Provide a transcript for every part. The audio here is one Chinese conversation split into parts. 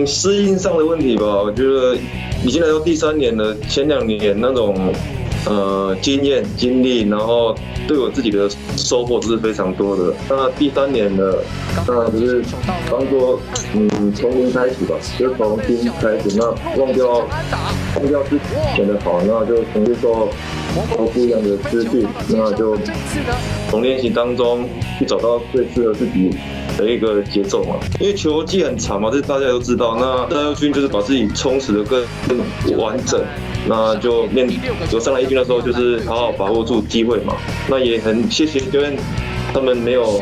适应上的问题吧，我觉得已经来到第3年了，前2年那种经验经历，然后对我自己的收获是非常多的。那第3年了，那就是当做从零开始吧，就是从新开始，那忘掉之前的好，那就重新受不一样的资讯，那就从练习当中去找到最适合自己的一个节奏嘛。因为球季很长嘛，这大家都知道。那大优军就是把自己充实的更完整，那就上来一军的时候，就是好好把握住机会嘛。那也很谢谢教练他们没有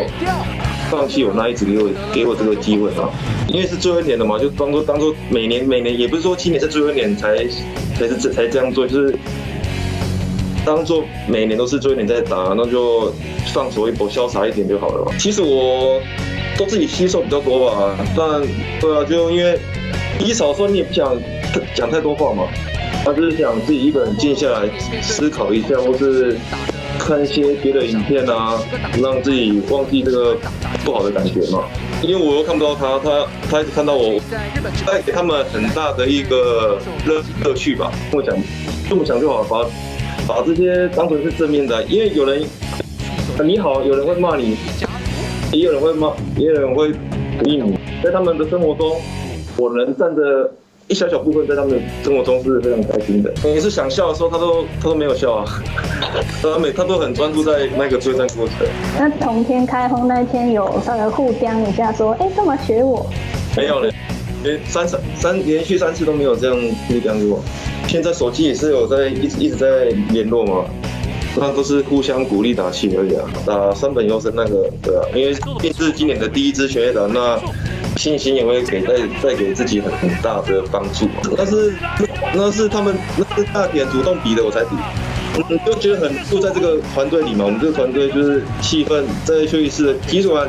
放弃我，那一直给我这个机会嘛。因为是最后1年了嘛，就当做每年，也不是说今年是最后1年才这样做，就是当做每年都是最后1年在打，那就放手一搏，潇洒一点就好了嘛。其实我都自己吸收比较多吧，但对啊，就因为一少说你也不想讲太多话嘛，他就是想自己一个人静下来思考一下，或是看一些别的影片啊，让自己忘记这个不好的感觉嘛。因为我又看不到他一直看到我，带给他们很大的一个乐趣吧。跟我讲，这么想就好，把这些当成是正面的，因为有人你好，有人会骂你，也有人会鼓励你。在他们的生活中，我能占着一小部分，在他们的生活中是非常开心的。每次想笑的时候，他都没有笑啊，他都很专注在那个作战过程。那同天开轰那天有稍微互相一下说，干嘛学我？没有嘞，连续3次都没有这样互相过。现在手机也是有一直在联络嘛，那都是互相鼓励打气而已啊，打3本优生那个，对啊，因为毕竟是今年的第1支全垒打，那信心也会带给自己很大的帮助嘛。那是大田主动比的，我才比。就觉得很住在这个团队里嘛，我们这个团队就是气氛，在休息室的基础上，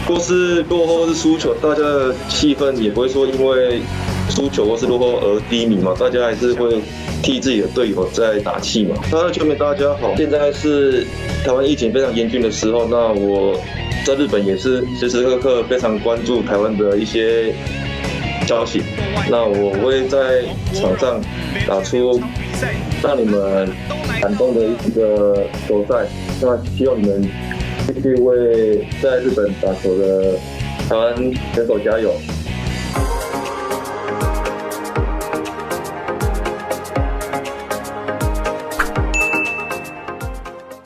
或是落后或是输球，大家的气氛也不会说因为输球或是落后而低迷嘛，大家还是会替自己的队友在打气嘛。那球迷大家好，现在是台湾疫情非常严峻的时候，那我在日本也是时时刻刻非常关注台湾的一些消息，那我会在场上打出让你们感动的一个球赛，那希望你们继续为在日本打球的台湾选手加油。